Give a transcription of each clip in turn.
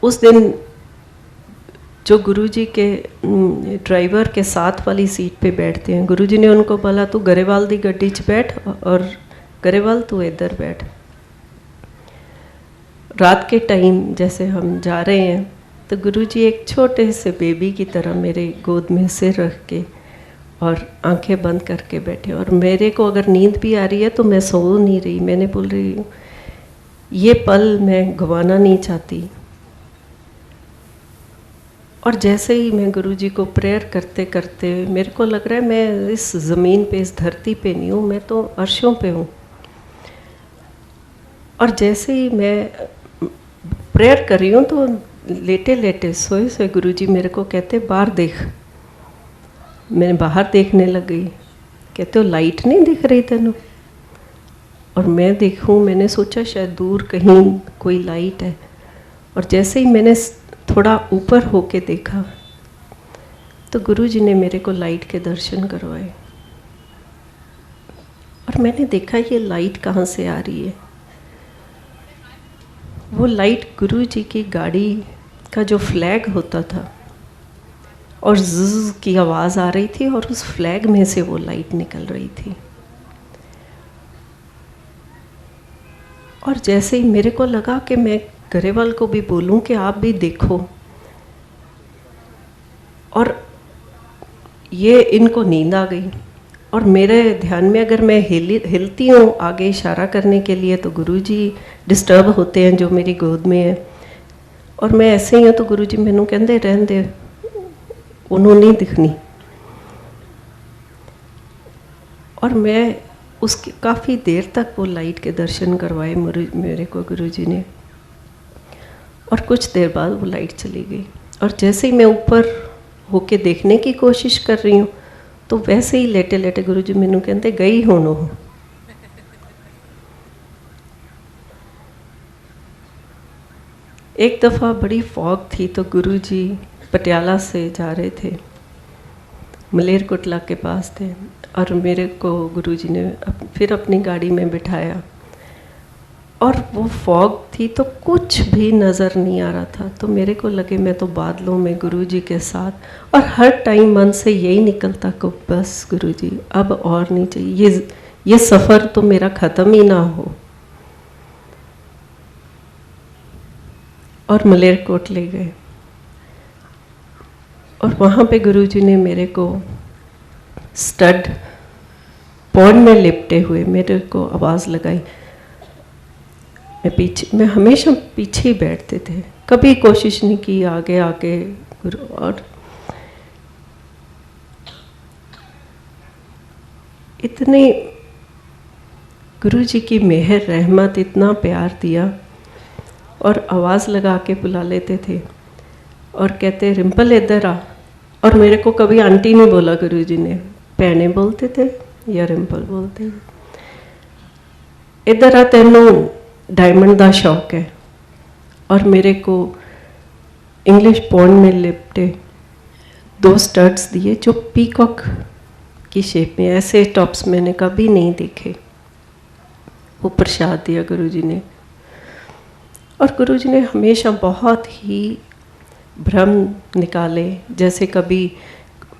उस दिन जो गुरुजी के ड्राइवर के साथ वाली सीट पे बैठते हैं, गुरुजी ने उनको बोला तू गरेवाल दी गड्डी च बैठ और गरेवाल तू इधर बैठ। रात के टाइम जैसे हम जा रहे हैं तो गुरुजी एक छोटे से बेबी की तरह मेरे गोद में सिर रख के और आंखें बंद करके बैठे, और मेरे को अगर नींद भी आ रही है तो मैं सो नहीं रही, मैंने बोल रही हूँ ये पल मैं गंवाना नहीं चाहती। और जैसे ही मैं गुरुजी को प्रेयर करते करते मेरे को लग रहा है मैं इस ज़मीन पे, इस धरती पे नहीं हूँ, मैं तो अर्शों पे हूँ। और जैसे ही मैं प्रेयर कर रही हूँ तो लेटे लेटे सोए सोए गुरुजी मेरे को कहते बाहर देख। मैंने बाहर देखने लग गई। कहते हो लाइट नहीं दिख रही तेनों? और मैं देखूँ, मैंने सोचा शायद दूर कहीं कोई लाइट है। और जैसे ही मैंने थोड़ा ऊपर होके देखा तो गुरुजी ने मेरे को लाइट के दर्शन करवाए। और मैंने देखा ये लाइट कहाँ से आ रही है। वो लाइट गुरुजी की गाड़ी का जो फ्लैग होता था और ज़ज़ की आवाज़ आ रही थी और उस फ्लैग में से वो लाइट निकल रही थी। और जैसे ही मेरे को लगा कि मैं गरेवाल को भी बोलूं कि आप भी देखो, और ये इनको नींद आ गई। और मेरे ध्यान में अगर मैं हिलती हूँ आगे इशारा करने के लिए तो गुरुजी डिस्टर्ब होते हैं जो मेरी गोद में है, और मैं ऐसे ही हूँ तो गुरुजी मैनू कहते रहन दे, उन्होंने नहीं दिखनी। और मैं उसकी काफ़ी देर तक वो लाइट के दर्शन करवाए मेरे को गुरुजी ने। और कुछ देर बाद वो लाइट चली गई। और जैसे ही मैं ऊपर होके देखने की कोशिश कर रही हूँ तो वैसे ही लेटे लेटे गुरुजी मैनू कहते गई होनो। एक दफ़ा बड़ी फॉग थी तो गुरुजी पटियाला से जा रहे थे, मलेरकोटला के पास थे, और मेरे को गुरुजी ने फिर अपनी गाड़ी में बिठाया। और वो फॉग थी तो कुछ भी नज़र नहीं आ रहा था। तो मेरे को लगे मैं तो बादलों में गुरुजी के साथ, और हर टाइम मन से यही निकलता कि बस गुरुजी अब और नहीं चाहिए, ये सफ़र तो मेरा ख़त्म ही ना हो। और मलेरकोट ले गए और वहाँ पे गुरुजी ने मेरे को स्टड पॉन्ड में लिपटे हुए मेरे को आवाज़ लगाई। मैं हमेशा पीछे ही बैठते थे, कभी कोशिश नहीं की आगे आगे गुरु। और इतने गुरुजी की मेहर रहमत, इतना प्यार दिया, और आवाज़ लगा के बुला लेते थे और कहते रिम्पल इधर आ। और मेरे को कभी आंटी नहीं बोला गुरुजी ने, भैने बोलते थे या रिम्पल बोलते थे। इधर आ, तेनों डायमंड का शौक है। और मेरे को इंग्लिश पॉन्ड में लिपटे 2 स्टड्स दिए जो पीकॉक की शेप में, ऐसे टॉप्स मैंने कभी नहीं देखे। वो प्रसाद दिया गुरुजी ने। और गुरुजी ने हमेशा बहुत ही भ्रम निकाले। जैसे कभी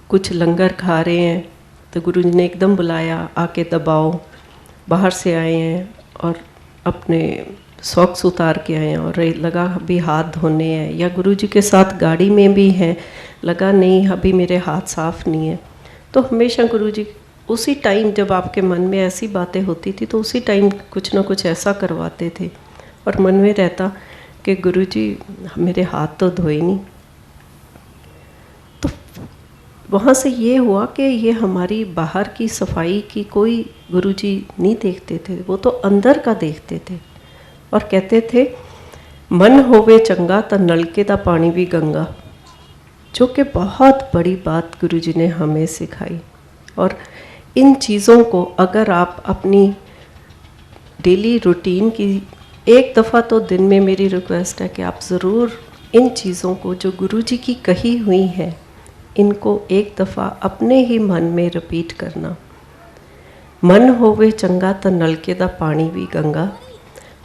कुछ लंगर खा रहे हैं तो गुरुजी ने एकदम बुलाया, आके दबाओ, बाहर से आए हैं और अपने सॉक्स उतार के आए हैं, और लगा अभी हाथ धोने हैं, या गुरुजी के साथ गाड़ी में भी हैं, लगा नहीं अभी मेरे हाथ साफ नहीं है। तो हमेशा गुरुजी उसी टाइम जब आपके मन में ऐसी बातें होती थी तो उसी टाइम कुछ ना कुछ ऐसा करवाते थे, और मन में रहता कि गुरुजी मेरे हाथ तो धोए नहीं। तो वहाँ से ये हुआ कि ये हमारी बाहर की सफाई की कोई गुरुजी नहीं देखते थे, वो तो अंदर का देखते थे। और कहते थे मन होवे चंगा तो नलके दा पानी भी गंगा, जो कि बहुत बड़ी बात गुरुजी ने हमें सिखाई। और इन चीज़ों को अगर आप अपनी डेली रूटीन की, एक दफ़ा तो दिन में मेरी रिक्वेस्ट है कि आप ज़रूर इन चीज़ों को जो गुरुजी की कही हुई है इनको एक दफ़ा अपने ही मन में रिपीट करना। मन होवे चंगा तो नलके दा पानी भी गंगा,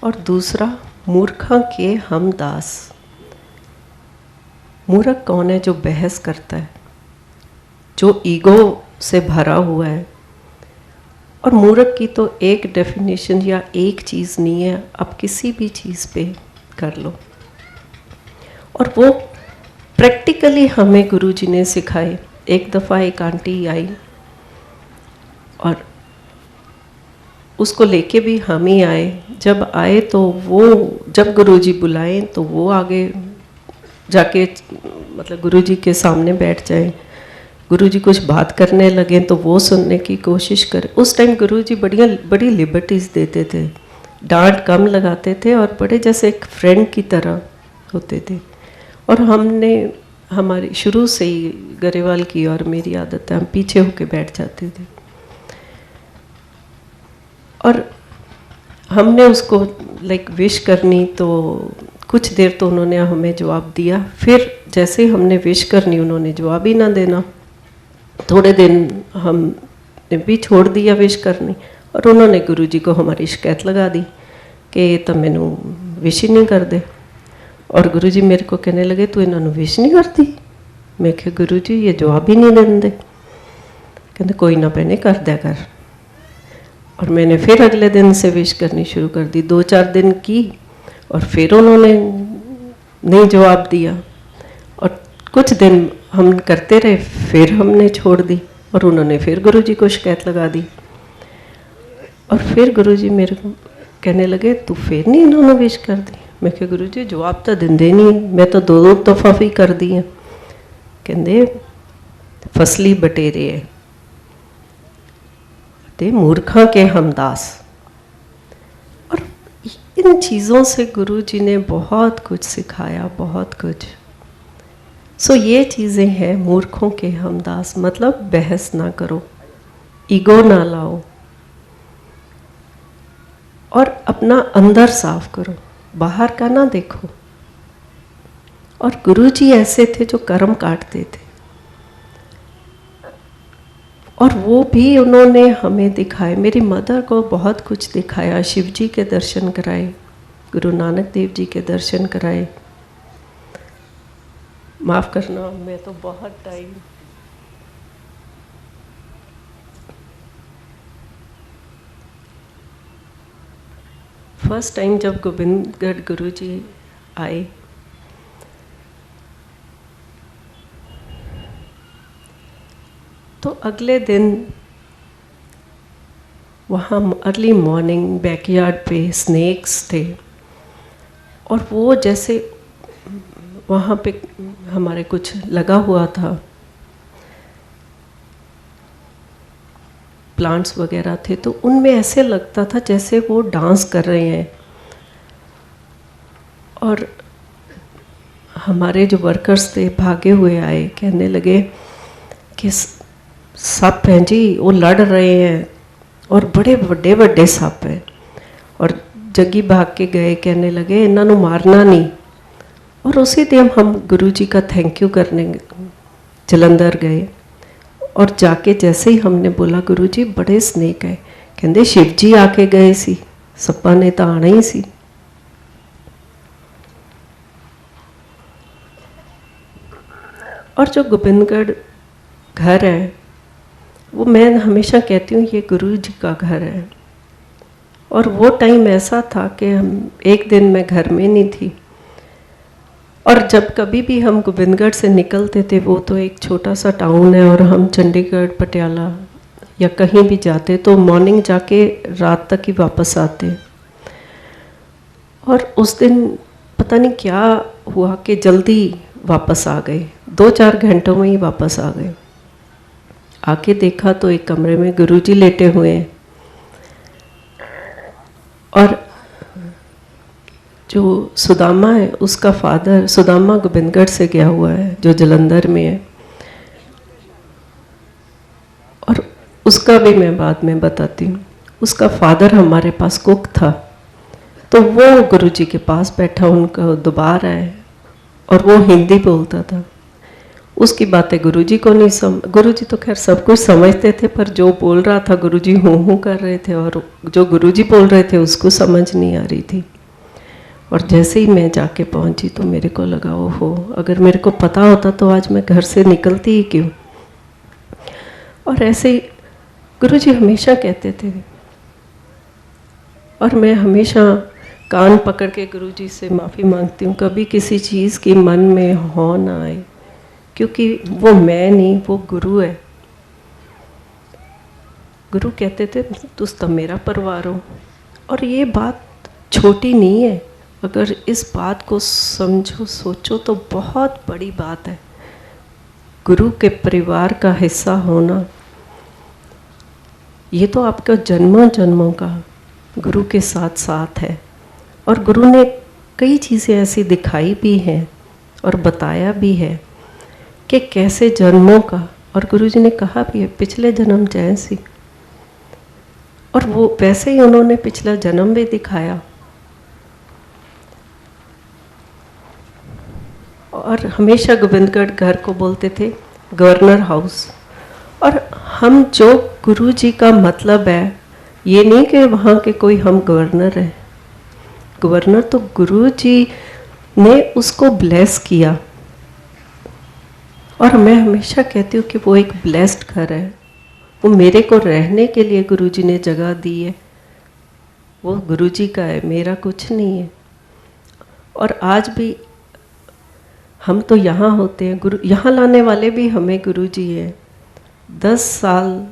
और दूसरा मूर्खा के हम दास। मूर्ख कौन है जो बहस करता है, जो ईगो से भरा हुआ है। और मूर्ख की तो एक डेफिनेशन या एक चीज़ नहीं है, आप किसी भी चीज़ पे कर लो। और वो प्रैक्टिकली हमें गुरुजी ने सिखाए। एक दफ़ा एक आंटी आई और उसको लेके भी हम ही आए। जब आए तो वो, जब गुरुजी बुलाएं तो वो आगे जाके मतलब गुरुजी के सामने बैठ जाए, गुरुजी कुछ बात करने लगे तो वो सुनने की कोशिश करें। उस टाइम गुरुजी बड़ी लिबर्टीज़ देते थे, डांट कम लगाते थे और बड़े जैसे एक फ्रेंड की तरह होते थे। और हमने हमारी शुरू से ही गरेवाल की और मेरी आदत है, हम पीछे होके बैठ जाते थे। और हमने उसको लाइक विश करनी तो कुछ देर तो उन्होंने हमें जवाब दिया, फिर जैसे ही हमने विश करनी उन्होंने जवाब ही ना देना। थोड़े दिन हमने भी छोड़ दिया विश करनी और उन्होंने गुरुजी को हमारी शिकायत लगा दी कि ये तो मैनू विश ही नहीं कर दे। और गुरुजी मेरे को कहने लगे तू इन्होंने विश नहीं करती। मैं कहा गुरुजी ये जवाब ही नहीं देंगे। कहते कोई ना भैने कर दिया कर। और मैंने फिर अगले दिन से विश करनी शुरू कर दी। 2-4 दिन की और फिर उन्होंने नहीं जवाब दिया और कुछ दिन हम करते रहे, फिर हमने छोड़ दी और उन्होंने फिर गुरुजी को शिकायत लगा दी। और फिर गुरुजी मेरे को कहने लगे तू फिर नहीं इन्होंने विश कर दी। मैं कहा गुरुजी जवाब तो देंदे नहीं, मैं तो 2 दफ़ा भी कर दी है। कहते फसली बटेरे है ते मूर्खा के हमदास। और इन चीज़ों से गुरुजी ने बहुत कुछ सिखाया, बहुत कुछ। सो ये चीज़ें हैं मूर्खों के हमदास, मतलब बहस ना करो, ईगो ना लाओ और अपना अंदर साफ करो, बाहर का ना देखो। और गुरुजी ऐसे थे जो कर्म काटते थे और वो भी उन्होंने हमें दिखाए। मेरी मदर को बहुत कुछ दिखाया, शिव जी के दर्शन कराए, गुरु नानक देव जी के दर्शन कराए। माफ़ करना मैं तो बहुत टाइम फर्स्ट टाइम जब गोविंदगढ़ गुरुजी आए तो अगले दिन वहाँ अर्ली मॉर्निंग बैकयार्ड पे स्नेक्स थे और वो जैसे वहाँ पे हमारे कुछ लगा हुआ था, प्लांट्स वगैरह थे, तो उनमें ऐसे लगता था जैसे वो डांस कर रहे हैं। और हमारे जो वर्कर्स थे भागे हुए आए, कहने लगे कि सांप हैं जी, वो लड़ रहे हैं और बड़े बड़े बड़े सांप हैं। और जग्गी भाग के गए, कहने लगे इन्होंने मारना नहीं। और उसी दिन हम गुरुजी का थैंक यू करने जलंधर गए और जाके जैसे ही हमने बोला गुरुजी बड़े स्नेक है, कहते शिव जी आके गए सी, सप्पा ने तो आना ही सी। और जो गोविंदगढ़ घर है वो मैं हमेशा कहती हूँ ये गुरु जी का घर है। और वो टाइम ऐसा था कि हम एक दिन मैं घर में नहीं थी और जब कभी भी हम गोविंदगढ़ से निकलते थे, वो तो एक छोटा सा टाउन है और हम चंडीगढ़ पटियाला या कहीं भी जाते तो मॉर्निंग जाके रात तक ही वापस आते। और उस दिन पता नहीं क्या हुआ कि जल्दी वापस आ गए, 2-4 घंटों में ही वापस आ गए। आके देखा तो एक कमरे में गुरुजी लेटे हुए हैं और जो सुदामा है उसका फादर, सुदामा गोविंदगढ़ से गया हुआ है जो जलंधर में है, और उसका भी मैं बाद में बताती हूँ। उसका फादर हमारे पास कुक था, तो वो गुरुजी के पास बैठा, उनका दोबारा है और वो हिंदी बोलता था। उसकी बातें गुरुजी को नहीं गुरुजी तो खैर सब कुछ समझते थे, पर जो बोल रहा था गुरुजी हूँ हूँ कर रहे थे और जो गुरुजी बोल रहे थे उसको समझ नहीं आ रही थी। और जैसे ही मैं जाके पहुंची तो मेरे को लगा ओहो, अगर मेरे को पता होता तो आज मैं घर से निकलती ही क्यों। और ऐसे ही गुरुजी हमेशा कहते थे, और मैं हमेशा कान पकड़ के गुरुजी से माफ़ी मांगती हूँ, कभी किसी चीज़ की मन में हो ना आए, क्योंकि वो मैं नहीं, वो गुरु है। गुरु कहते थे तुस तो मेरा परिवार हो। और ये बात छोटी नहीं है, अगर इस बात को समझो सोचो तो बहुत बड़ी बात है। गुरु के परिवार का हिस्सा होना, ये तो आपका जन्मों जन्मों का गुरु के साथ साथ है। और गुरु ने कई चीज़ें ऐसी दिखाई भी हैं और बताया भी है कि कैसे जन्मों का, और गुरुजी ने कहा भी है पिछले जन्म जैसी, और वो वैसे ही उन्होंने पिछला जन्म भी दिखाया। और हमेशा गोविंदगढ़ घर को बोलते थे गवर्नर हाउस। और हम जो गुरुजी का मतलब है, ये नहीं कि वहाँ के कोई हम गवर्नर हैं, गवर्नर तो गुरुजी ने उसको ब्लेस किया। और मैं हमेशा कहती हूँ कि वो एक ब्लेस्ड घर है, वो मेरे को रहने के लिए गुरुजी ने जगह दी है, वो गुरुजी का है, मेरा कुछ नहीं है। और आज भी हम तो यहाँ होते हैं, गुरु यहाँ लाने वाले भी हमें गुरुजी हैं। 10 साल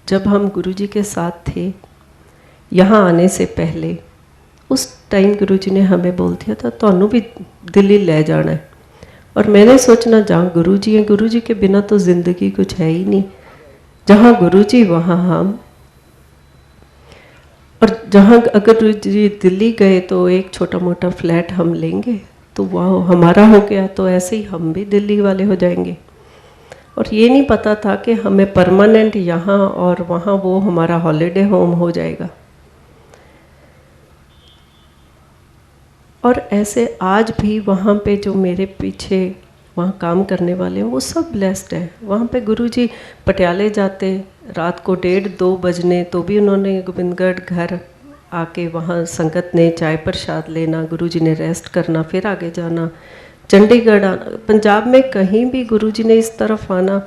जब हम गुरुजी के साथ थे, यहाँ आने से पहले, उस टाइम गुरुजी ने हमें बोल दिया था ਤੁਹਾਨੂੰ भी दिल्ली ले जाना है। और मैंने सोचना जहाँ गुरुजी हैं, गुरुजी के बिना तो ज़िंदगी कुछ है ही नहीं, जहाँ गुरुजी वहाँ हम। और जहाँ अगर गुरुजी दिल्ली गए तो एक छोटा मोटा फ्लैट हम लेंगे, तो वह हमारा हो गया, तो ऐसे ही हम भी दिल्ली वाले हो जाएंगे। और ये नहीं पता था कि हमें परमानेंट यहाँ और वहाँ वो हमारा हॉलिडे होम हो जाएगा। और ऐसे आज भी वहाँ पे जो मेरे पीछे वहाँ काम करने वाले हैं वो सब ब्लेस्ड हैं। वहाँ पे गुरुजी पटियाले जाते रात को 1:30-2 बजने, तो भी उन्होंने गोविंदगढ़ घर आके वहाँ संगत ने चाय प्रसाद लेना, गुरुजी ने रेस्ट करना, फिर आगे जाना, चंडीगढ़ आना। पंजाब में कहीं भी गुरुजी ने इस तरफ आना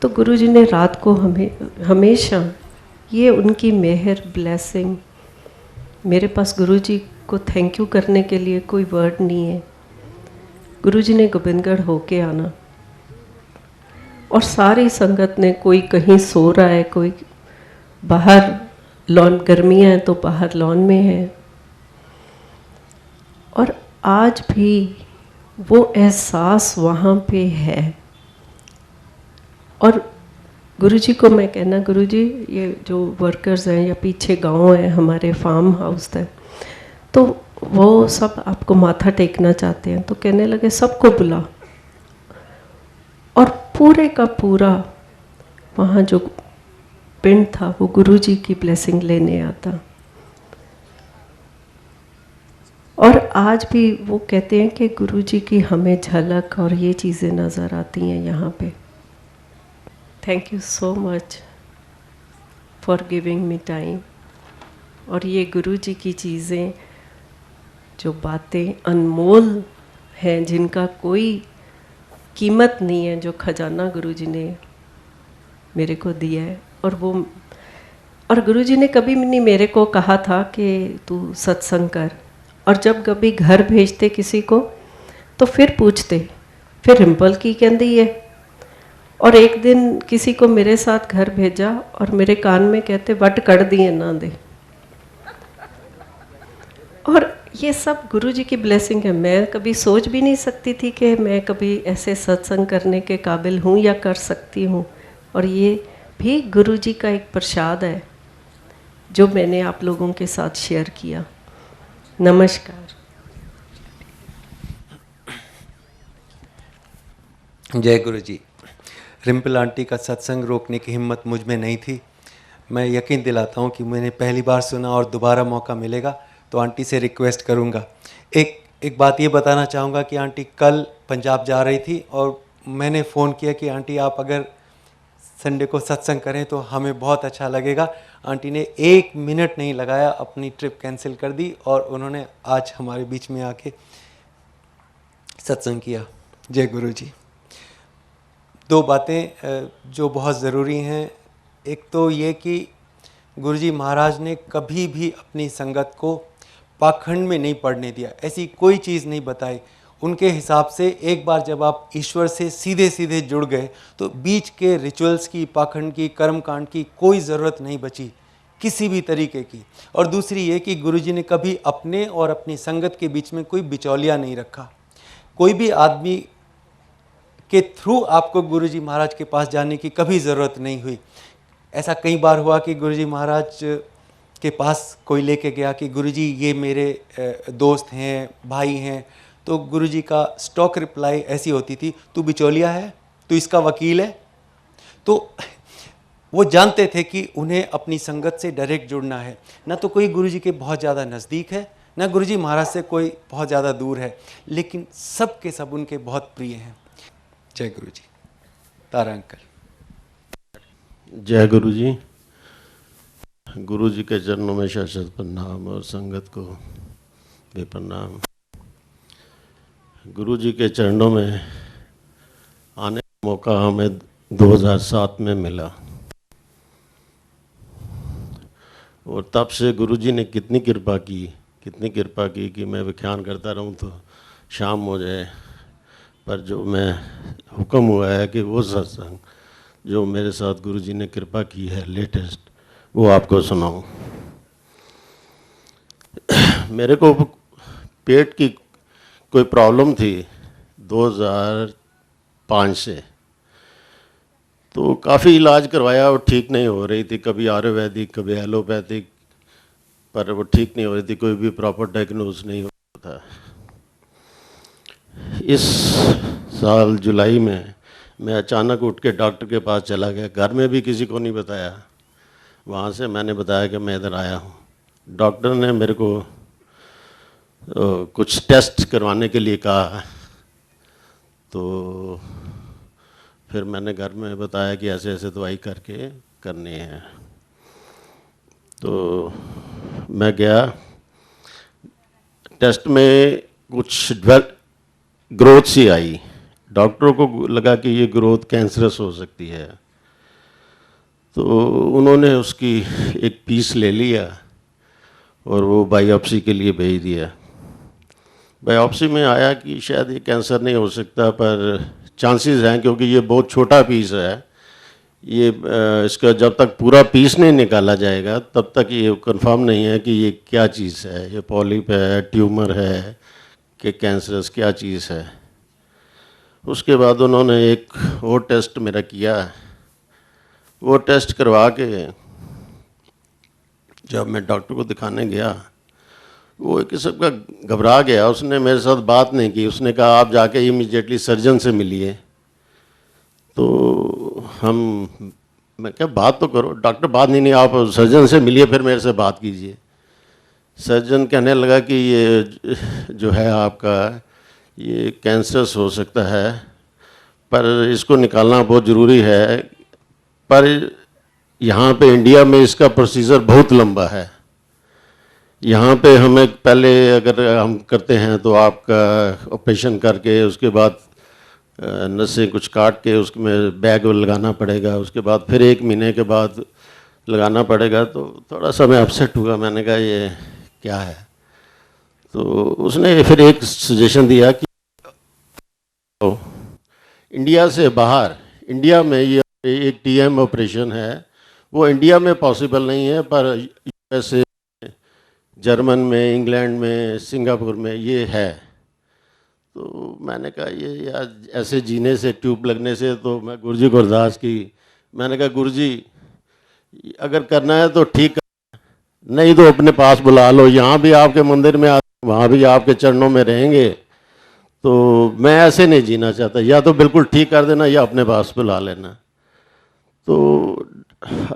तो गुरुजी ने रात को हमेशा, ये उनकी मेहर ब्लेसिंग। मेरे पास गुरुजी को थैंक यू करने के लिए कोई वर्ड नहीं है। गुरुजी ने गोविंदगढ़ होके आना, और सारी संगत ने, कोई कहीं सो रहा है, कोई बाहर लॉन, गर्मियाँ हैं तो बाहर लॉन में है। और आज भी वो एहसास वहाँ पे है। और गुरुजी को मैं कहना, गुरुजी ये जो वर्कर्स हैं या पीछे गांव है हमारे, फार्म हाउस है, तो वो सब आपको माथा टेकना चाहते हैं, तो कहने लगे सबको बुला। और पूरे का पूरा वहाँ जो पिंड था वो गुरुजी की ब्लेसिंग लेने आता। और आज भी वो कहते हैं कि गुरुजी की हमें झलक और ये चीज़ें नज़र आती हैं यहाँ पे। Thank you so much for giving me time. और ये गुरुजी की चीज़ें, जो बातें अनमोल हैं, जिनका कोई कीमत नहीं है, जो खजाना गुरुजी ने मेरे को दिया है। और गुरुजी ने कभी नहीं मेरे को कहा था कि तू सत्संग कर। और जब कभी घर भेजते किसी को तो फिर पूछते, फिर रिम्पल की कहती है। और एक दिन किसी को मेरे साथ घर भेजा और मेरे कान में कहते वट कड़ दिए ना दे। और ये सब गुरुजी की ब्लेसिंग है। मैं कभी सोच भी नहीं सकती थी कि मैं कभी ऐसे सत्संग करने के काबिल हूँ या कर सकती हूँ। और ये भी गुरुजी का एक प्रसाद है जो मैंने आप लोगों के साथ शेयर किया। नमस्कार। जय गुरु जी। रिम्पल आंटी का सत्संग रोकने की हिम्मत मुझ में नहीं थी। मैं यकीन दिलाता हूँ कि मैंने पहली बार सुना और दोबारा मौका मिलेगा तो आंटी से रिक्वेस्ट करूँगा। एक बात ये बताना चाहूँगा कि आंटी कल पंजाब जा रही थी और मैंने फ़ोन किया कि आंटी आप अगर संडे को सत्संग करें तो हमें बहुत अच्छा लगेगा। आंटी ने 1 मिनट नहीं लगाया, अपनी ट्रिप कैंसिल कर दी और उन्होंने आज हमारे बीच में आके सत्संग किया। जय गुरु जी। 2 बातें जो बहुत ज़रूरी हैं, एक तो ये कि गुरुजी महाराज ने कभी भी अपनी संगत को पाखंड में नहीं पड़ने दिया, ऐसी कोई चीज़ नहीं बताई। उनके हिसाब से एक बार जब आप ईश्वर से सीधे सीधे जुड़ गए तो बीच के रिचुअल्स की, पाखंड की, कर्मकांड की कोई ज़रूरत नहीं बची किसी भी तरीके की। और दूसरी ये कि गुरुजी ने कभी अपने और अपनी संगत के बीच में कोई बिचौलिया नहीं रखा। कोई भी आदमी के थ्रू आपको गुरुजी महाराज के पास जाने की कभी ज़रूरत नहीं हुई। ऐसा कई बार हुआ कि गुरुजी महाराज के पास कोई लेके गया कि गुरुजी ये मेरे दोस्त हैं, भाई हैं, तो गुरुजी का स्टॉक रिप्लाई ऐसी होती थी, तू बिचौलिया है, तू इसका वकील है। तो वो जानते थे कि उन्हें अपनी संगत से डायरेक्ट जुड़ना है। ना तो कोई गुरुजी के बहुत ज़्यादा नज़दीक है, ना गुरुजी महाराज से कोई बहुत ज़्यादा दूर है, लेकिन सब के सब उनके बहुत प्रिय हैं। जय गुरु जी। तारा अंकल। जय गुरु जी। गुरु जी के चरणों में शत प्रणाम और संगत को भी प्रणाम। गुरु जी के चरणों में आने का मौका हमें 2007 में मिला और तब से गुरु जी ने कितनी कृपा की कि मैं व्याख्यान करता रहूं तो शाम हो जाए। पर जो मैं हुक्म हुआ है कि वो सत्संग जो मेरे साथ गुरु जी ने कृपा की है लेटेस्ट, वो आपको सुनाऊं। मेरे को पेट की कोई प्रॉब्लम थी 2005 से, तो काफ़ी इलाज करवाया और ठीक नहीं हो रही थी। कभी आयुर्वेदिक, कभी एलोपैथिक, पर वो ठीक नहीं हो रही थी। कोई भी प्रॉपर डायग्नोज नहीं हो रहा था। इस साल जुलाई में मैं अचानक उठ के डॉक्टर के पास चला गया। घर में भी किसी को नहीं बताया। वहाँ से मैंने बताया कि मैं इधर आया हूँ। डॉक्टर ने मेरे को कुछ टेस्ट करवाने के लिए कहा, तो फिर मैंने घर में बताया कि ऐसे ऐसे दवाई करके करनी है। तो मैं गया, टेस्ट में कुछ ग्रोथ सी आई। डॉक्टरों को लगा कि ये ग्रोथ कैंसरस हो सकती है, तो उन्होंने उसकी एक पीस ले लिया और वो बायोप्सी के लिए भेज दिया। बायोप्सी में आया कि शायद ये कैंसर नहीं हो सकता, पर चांसेस हैं, क्योंकि ये बहुत छोटा पीस है। ये इसका जब तक पूरा पीस नहीं निकाला जाएगा तब तक ये कंफर्म नहीं है कि ये क्या चीज़ है, ये पॉलिप है, ट्यूमर है कि कैंसरस क्या चीज़ है। उसके बाद उन्होंने एक और टेस्ट मेरा किया। वो टेस्ट करवा के जब मैं डॉक्टर को दिखाने गया, वो एक किस्म का घबरा गया। उसने मेरे साथ बात नहीं की। उसने कहा आप जाके इमीडिएटली सर्जन से मिलिए। तो मैं क्या बात तो करो। डॉक्टर बात नहीं, आप सर्जन से मिलिए, फिर मेरे से बात कीजिए। सर्जन कहने लगा कि ये जो है आपका ये कैंसरस हो सकता है, पर इसको निकालना बहुत ज़रूरी है। पर यहाँ पे इंडिया में इसका प्रोसीजर बहुत लंबा है। यहाँ पे हमें पहले अगर हम करते हैं तो आपका ऑपरेशन करके उसके बाद नसें कुछ काट के उसमें बैग लगाना पड़ेगा। उसके बाद फिर 1 महीने के बाद लगाना पड़ेगा। तो थोड़ा सा मैं अपसेट हुआ। मैंने कहा ये क्या है। तो उसने फिर एक सजेशन दिया कि इंडिया से बाहर, इंडिया में ये एक टीएम ऑपरेशन है, वो इंडिया में पॉसिबल नहीं है, पर यूएसए, जर्मन में, इंग्लैंड में, सिंगापुर में ये है। तो मैंने कहा ये यार ऐसे जीने से, ट्यूब लगने से, तो मैं गुरुजी को अरदास की। मैंने कहा गुरुजी अगर करना है तो ठीक, नहीं तो अपने पास बुला लो। यहाँ भी आपके मंदिर में, वहाँ भी आपके चरणों में रहेंगे। तो मैं ऐसे नहीं जीना चाहता। या तो बिल्कुल ठीक कर देना या अपने पास बुला लेना। तो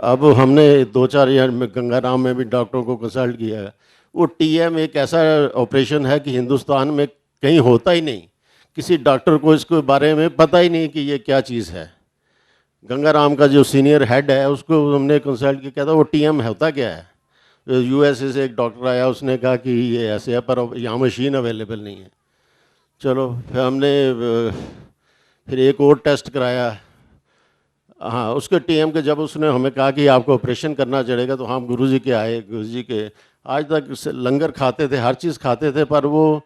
अब हमने 2-4 ईयर में गंगाराम में भी डॉक्टरों को कंसल्ट किया। वो टीएम एक ऐसा ऑपरेशन है कि हिंदुस्तान में कहीं होता ही नहीं। किसी डॉक्टर को इसके बारे में पता ही नहीं कि ये क्या चीज़ है। गंगाराम का जो सीनियर हेड है उसको हमने कंसल्ट किया, कहता वो टीएम होता क्या है। यूएसए से एक डॉक्टर आया, उसने कहा कि ये ऐसे है पर यहाँ मशीन अवेलेबल नहीं है। चलो फिर हमने फिर एक और टेस्ट कराया। हाँ, उसके टीएम के जब उसने हमें कहा कि आपको ऑपरेशन करना चलेगा तो हम गुरुजी के आए। गुरुजी के आज तक लंगर खाते थे, हर चीज़ खाते थे, पर वो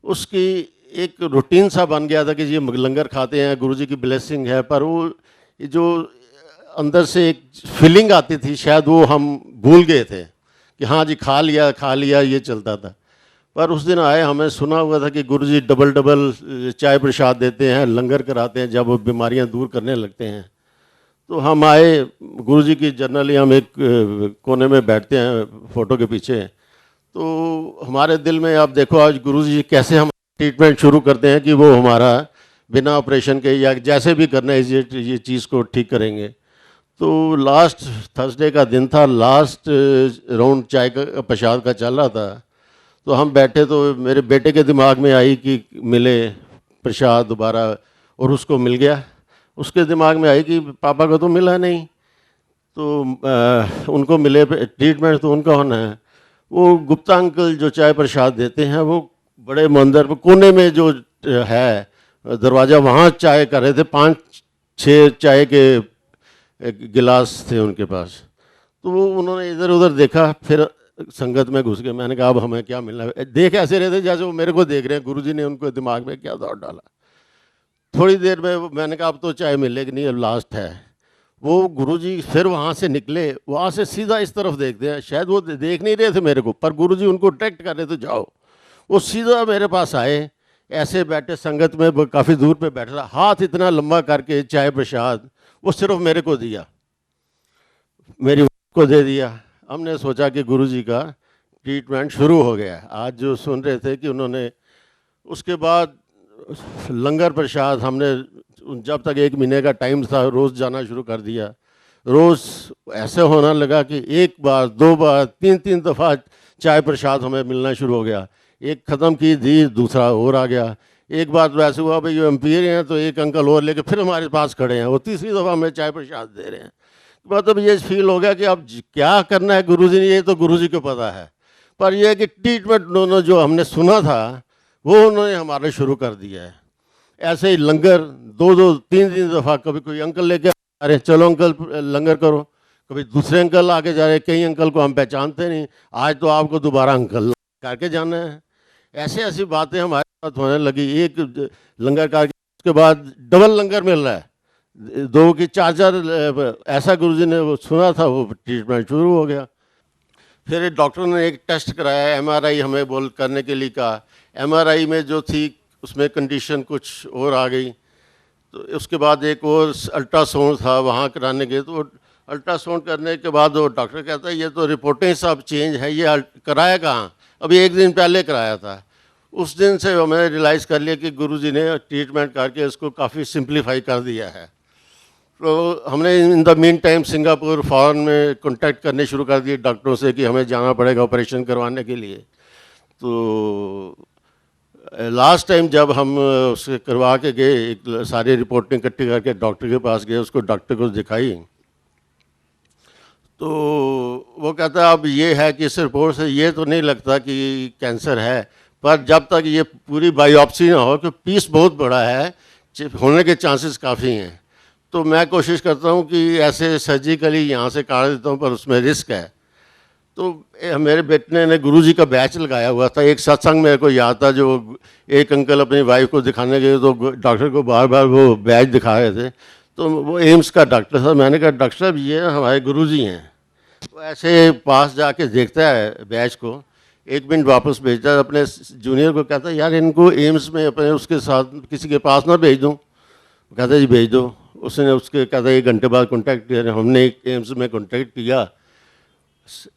उसकी एक रूटीन सा बन गया था कि ये लंगर खाते हैं, गुरुजी की ब्लेसिंग है, पर वो जो अंदर से एक फीलिंग आती थी शायद वो हम भूल गए थे कि हाँ जी खा लिया ये चलता था। पर उस दिन आए, हमें सुना हुआ था कि गुरुजी डबल डबल चाय प्रसाद देते हैं, लंगर कराते हैं जब वो बीमारियां दूर करने लगते हैं। तो हम आए, गुरुजी की जनरली हम एक कोने में बैठते हैं फ़ोटो के पीछे। तो हमारे दिल में आप देखो आज गुरुजी कैसे हम ट्रीटमेंट शुरू करते हैं कि वो हमारा बिना ऑपरेशन के या जैसे भी करना है ये चीज़ को ठीक करेंगे। तो लास्ट थर्सडे का दिन था, लास्ट राउंड चाय का प्रसाद का चल रहा था। तो हम बैठे तो मेरे बेटे के दिमाग में आई कि मिले प्रसाद दोबारा, और उसको मिल गया। उसके दिमाग में आई कि पापा को तो मिला नहीं, तो उनको मिले, ट्रीटमेंट तो उनका होना है। वो गुप्ता अंकल जो चाय प्रसाद देते हैं वो बड़े मंदिर में कोने में जो है दरवाज़ा, वहाँ चाय कर रहे थे। 5-6 चाय के गिलास थे उनके पास। तो वो उन्होंने इधर उधर देखा, फिर संगत में घुस गए। मैंने कहा अब हमें क्या मिलना है। देख ऐसे रहे थे जैसे वो मेरे को देख रहे हैं, गुरुजी ने उनको दिमाग में क्या दौड़ डाला। थोड़ी देर में मैंने कहा अब तो चाय मिलेगी नहीं, अब लास्ट है। वो गुरुजी फिर वहाँ से निकले, वहाँ से सीधा इस तरफ देखते हैं, शायद वो देख नहीं रहे थे मेरे को, पर गुरुजी उनको डायरेक्ट कर रहे थे जाओ। वो सीधा मेरे पास आए, ऐसे बैठे संगत में, काफ़ी दूर पे बैठ रहा, हाथ इतना लंबा करके चाय प्रसाद वो सिर्फ मेरे को दिया, मेरी वाइफ को दे दिया। हमने सोचा कि गुरुजी का ट्रीटमेंट शुरू हो गया। आज जो सुन रहे थे कि उन्होंने उसके बाद लंगर प्रसाद हमने जब तक 1 महीने का टाइम था रोज़ जाना शुरू कर दिया। रोज़ ऐसे होना लगा कि 1 बार 2 बार 3-3 दफ़ा चाय प्रसाद हमें मिलना शुरू हो गया। एक ख़त्म की दी, दूसरा और आ गया। एक बार तो ऐसे हुआ भाई ये एम्पियर हैं तो एक अंकल और लेके फिर हमारे पास खड़े हैं, वो तीसरी दफ़ा हमें चाय प्रसाद दे रहे हैं। मतलब ये फील हो गया कि अब क्या करना है गुरुजी ने, ये तो गुरुजी को पता है, पर यह है कि ट्रीटमेंट उन्होंने जो हमने सुना था वो उन्होंने हमारे शुरू कर दिया है। ऐसे ही लंगर 2-2 3-3 दफ़ा, कभी कोई अंकल लेके आ रहे चलो अंकल लंगर करो, कभी दूसरे अंकल आके जा रहे, कई अंकल को हम पहचानते नहीं, आज तो आपको दोबारा अंकल करके जाना है। ऐसे ऐसी बातें हमारे साथ होने लगी। एक लंगर करके उसके बाद डबल लंगर मिल रहा है, 2 की 4 ऐसा गुरुजी ने वो सुना था, वो ट्रीटमेंट शुरू हो गया। फिर डॉक्टर ने एक टेस्ट कराया, एमआरआई हमें बोल करने के लिए कहा। एमआरआई में जो थी उसमें कंडीशन कुछ और आ गई, तो उसके बाद एक और अल्ट्रासाउंड था, वहाँ कराने गए। तो अल्ट्रासाउंड करने के बाद वो डॉक्टर कहता है ये तो रिपोर्टें सब चेंज है, ये कराया कहाँ, अभी 1 दिन पहले कराया था। उस दिन से हमें रियलाइज़ कर लिया कि गुरुजी ने ट्रीटमेंट करके इसको काफ़ी सिंप्लीफाई कर दिया है। तो हमने in the mean time Singapore foreign में कांटेक्ट करने शुरू कर दिए डॉक्टरों से कि हमें जाना पड़ेगा ऑपरेशन करवाने के लिए। तो लास्ट टाइम जब हम उसके करवा के गए, एक सारी रिपोर्टें इकट्ठी करके डॉक्टर के पास गए, उसको डॉक्टर को दिखाई, तो वो कहता है अब ये है कि इस रिपोर्ट से ये तो नहीं लगता कि कैंसर है, पर जब तक ये पूरी बायोप्सी ना हो, कि पीस बहुत बड़ा है, होने के चांसेस काफ़ी हैं। तो मैं कोशिश करता हूँ कि ऐसे सर्जिकली यहाँ से काट देता हूँ, पर उसमें रिस्क है। तो मेरे बेटे ने गुरुजी का बैच लगाया हुआ था। एक सत्संग मेरे को याद था, जो एक अंकल अपनी वाइफ को दिखाने गए तो डॉक्टर को बार बार वो बैच दिखा रहे थे। तो वो एम्स का डॉक्टर था। मैंने कहा डॉक्टर साहब ये हमारे गुरुजी हैं। तो ऐसे पास जाके देखता है बैच को, 1 मिनट वापस भेजता है, अपने जूनियर को कहता है यार इनको एम्स में अपने उसके साथ किसी के पास ना भेज दूँ। कहता है जी भेज दो। उसने उसके कहता है 1 घंटे बाद कॉन्टैक्ट किया। हमने एम्स में कॉन्टैक्ट किया।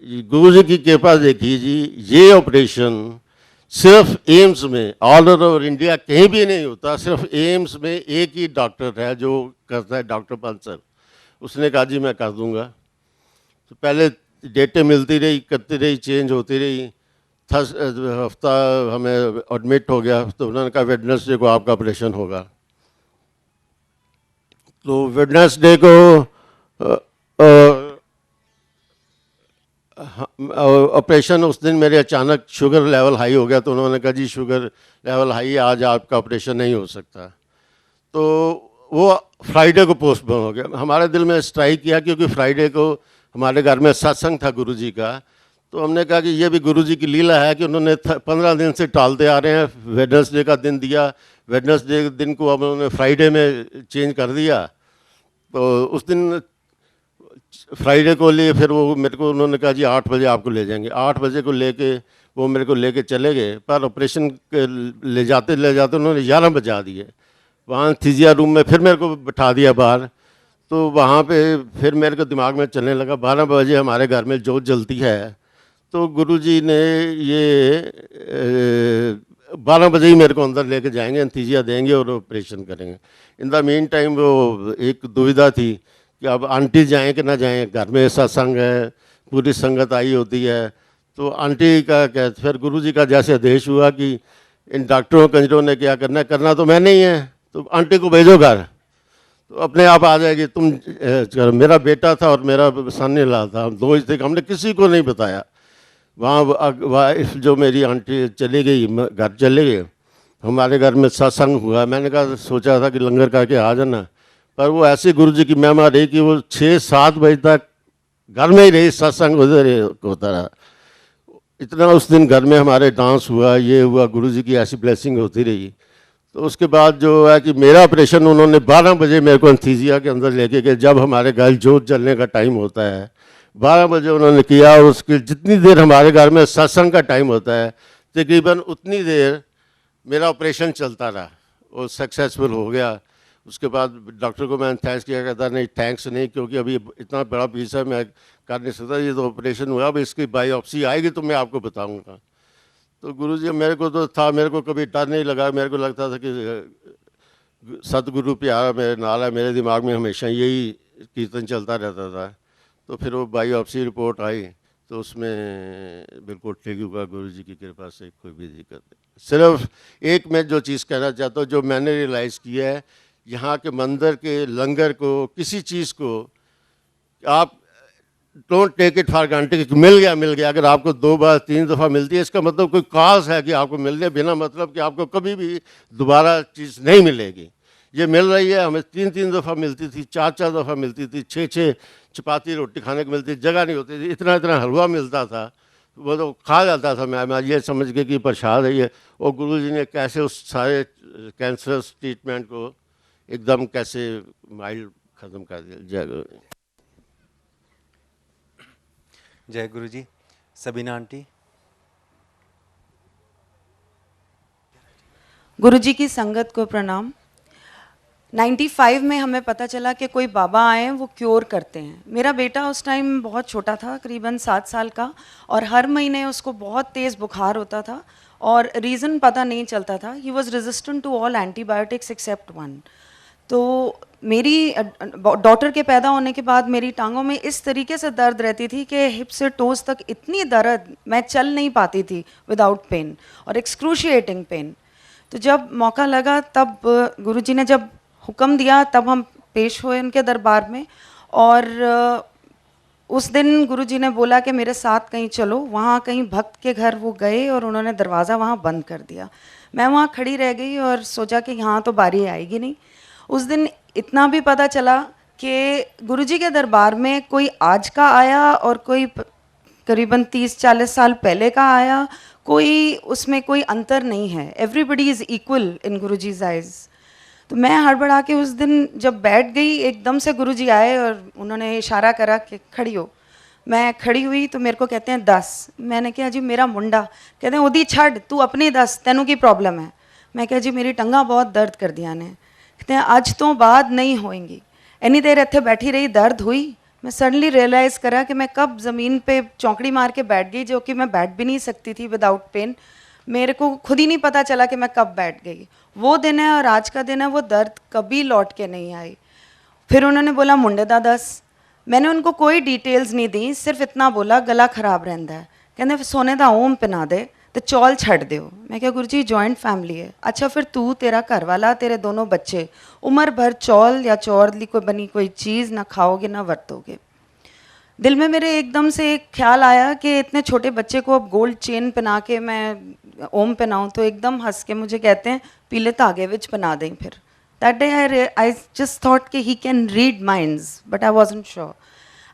गुरुजी की कृपा देखिए जी, ये ऑपरेशन सिर्फ एम्स में, ऑल ओवर इंडिया कहीं भी नहीं होता, सिर्फ एम्स में एक ही डॉक्टर है जो करता है, डॉक्टर पंसर। उसने कहा जी मैं कर दूंगा। तो पहले डेटें मिलती रही, करती रही, चेंज होती रही। हफ्ता हमें एडमिट हो गया, तो उन्होंने कहा वेडनेसडे को आपका ऑपरेशन होगा। तो वेडनेसडे को ऑपरेशन, उस दिन मेरे अचानक शुगर लेवल हाई हो गया, तो उन्होंने कहा जी शुगर लेवल हाई है, आज आपका ऑपरेशन नहीं हो सकता। तो वो फ्राइडे को पोस्टपोन हो गया। हमारे दिल में स्ट्राइक किया, क्योंकि फ्राइडे को हमारे घर में सत्संग था गुरुजी का। तो हमने कहा कि ये भी गुरुजी की लीला है कि उन्होंने 15 दिन से टालते आ रहे हैं। वेडनेसडे का दिन दिया, वेडनेसडे के दिन को अब उन्होंने फ्राइडे में चेंज कर दिया। तो उस दिन फ्राइडे को लिए फिर वो मेरे को उन्होंने कहा जी 8 बजे आपको ले जाएंगे। 8 बजे को लेके वो मेरे को लेके चले गए, पर ऑपरेशन ले जाते उन्होंने 11 बजा दिए। वहाँ थीजिया रूम में फिर मेरे को बिठा दिया बाहर। तो वहाँ पे फिर मेरे को दिमाग में चलने लगा 12 बजे हमारे घर में जोत जलती है, तो गुरुजी ने ये 12 बजे ही मेरे को अंदर लेके जाएंगे, अंतीजिया देंगे और ऑपरेशन करेंगे। इन द मीन टाइम वो एक दुविधा थी कि अब आंटी जाएं कि ना जाएं, घर में सत्संग है, पूरी संगत आई होती है। तो आंटी का क्या, फिर गुरुजी का जैसे आदेश हुआ कि इन डॉक्टरों कंजरों ने क्या करना है, करना तो मैं नहीं है, तो आंटी को भेजो घर, तो अपने आप आ जाएगी। तुम मेरा बेटा था और मेरा सन इन लॉ था, हम दो ही थे, हमने किसी को नहीं बताया। वहाँ जो मेरी आंटी चली गई, घर चले गए, हमारे घर में सत्संग हुआ। मैंने कहा सोचा था कि लंगर करके आ जाना, पर वो ऐसे गुरुजी की महिमा रही कि वो 6-7 बजे तक घर में ही रही, सत्संग उधर होता रहा। इतना उस दिन घर में हमारे डांस हुआ, ये हुआ, गुरुजी की ऐसी ब्लेसिंग होती रही। तो उसके बाद जो है कि मेरा ऑपरेशन उन्होंने 12 बजे मेरे को एनेस्थीसिया के अंदर लेके गए, जब हमारे घर जोत जलने का टाइम होता है 12 बजे उन्होंने किया। और उसकी जितनी देर हमारे घर में सत्संग का टाइम होता है, तकरीबन उतनी देर मेरा ऑपरेशन चलता रहा, वो सक्सेसफुल हो गया। उसके बाद डॉक्टर को मैंने थैंक्स किया, कहता नहीं थैंक्स नहीं, क्योंकि अभी इतना बड़ा पीस है मैं कर नहीं सकता, ये तो ऑपरेशन हुआ, अब इसकी बायोप्सी आएगी तो मैं आपको बताऊंगा। तो गुरुजी मेरे को तो था, मेरे को कभी डर नहीं लगा, मेरे को लगता था कि सतगुरु प्यारा मेरे नाल है, मेरे दिमाग में हमेशा यही कीर्तन चलता रहता था। तो फिर वो बायोप्सी रिपोर्ट आई तो उसमें बिल्कुल ठीक हुआ, गुरुजी की कृपा से कोई भी दिक्कत नहीं। सिर्फ एक मैं जो चीज़ कहना चाहता हूँ, जो मैंने रियलाइज़ किया है, यहाँ के मंदिर के लंगर को, किसी चीज़ को आप don't take it for granted कि मिल गया। अगर आपको 2 बार 3 दफ़ा मिलती है, इसका मतलब कोई काज है कि आपको मिल गया, बिना मतलब कि आपको कभी भी दोबारा चीज़ नहीं मिलेगी। ये मिल रही है, हमें 3-3 दफ़ा मिलती थी, 4-4 दफ़ा मिलती थी, 6-6 चपाती रोटी खाने को मिलती, जगह नहीं होती थी, इतना हलवा मिलता था, वो तो खा जाता था। मैं ये समझ के कि प्रसाद है ये। और गुरुजी ने कैसे उस सारे कैंसर ट्रीटमेंट को एकदम कैसे माइल्ड ख़त्म कर दिया। जय गुरु। जय गुरु जी। सबीना आंटी। गुरुजी की संगत को प्रणाम। 95 में हमें पता चला कि कोई बाबा आए हैं, वो क्योर करते हैं। मेरा बेटा उस टाइम बहुत छोटा था, करीबन 7 साल का, और हर महीने उसको बहुत तेज़ बुखार होता था और रीज़न पता नहीं चलता था। He was resistant to all antibiotics except 1। तो मेरी डॉटर के पैदा होने के बाद मेरी टांगों में इस तरीके से दर्द रहती थी कि हिप से टोज तक इतनी दर्द, मैं चल नहीं पाती थी विदाउट पेन, और एक्सक्रूशिएटिंग पेन। तो जब मौका लगा, तब गुरुजी ने जब हुक्म दिया, तब हम पेश हुए उनके दरबार में। और उस दिन गुरुजी ने बोला कि मेरे साथ कहीं चलो। वहाँ कहीं भक्त के घर वो गए और उन्होंने दरवाज़ा वहाँ बंद कर दिया। मैं वहाँ खड़ी रह गई और सोचा कि यहाँ तो बारी आएगी नहीं। उस दिन इतना भी पता चला कि गुरुजी के दरबार में कोई आज का आया और कोई करीबन 30-40 साल पहले का आया, कोई उसमें कोई अंतर नहीं है। Everybody is equal in Guruji's eyes. तो मैं हड़बड़ा के उस दिन जब बैठ गई, एकदम से गुरुजी आए और उन्होंने इशारा करा कि खड़ी हो। मैं खड़ी हुई तो मेरे को कहते हैं 10। मैंने कहा जी मेरा मुंडा। कहते हैं ओदी छड़, तू अपनी 10, तेनू की प्रॉब्लम है। मैं कहा जी मेरी टंगा बहुत दर्द कर दिया ने। कहते हैं आज तो बाद नहीं होएंगी। इन्नी देर इत्थे बैठी रही, दर्द हुई। मैं सडनली रियलाइज़ करा कि मैं कब ज़मीन पे चौंकड़ी मार के बैठ गई, जो कि मैं बैठ भी नहीं सकती थी विदाउट पेन। मेरे को खुद ही नहीं पता चला कि मैं कब बैठ गई। वो दिन है और आज का दिन है, वो दर्द कभी लौट के नहीं आई। फिर उन्होंने बोला मुंडे दा 10। मैंने उनको कोई डिटेल्स नहीं दी, सिर्फ इतना बोला गला खराब रहता है। कहते सोने का ओम पहना दे तो चौल छड़ दो। मैं क्या गुरु जी जॉइंट फैमिली है। अच्छा फिर तू, तेरा घर वाला, तेरे दोनों बच्चे उम्र भर चौल या चौरली कोई बनी कोई चीज़ ना खाओगे ना वरतोगे। दिल में मेरे एकदम से एक ख्याल आया कि इतने छोटे बच्चे को अब गोल्ड चेन पहना के मैं ओम पहनाऊँ, तो एकदम हंस के मुझे कहते हैं पीले धागे विच पहना दें। फिर that day I just thought कि he can read minds, but I wasn't sure.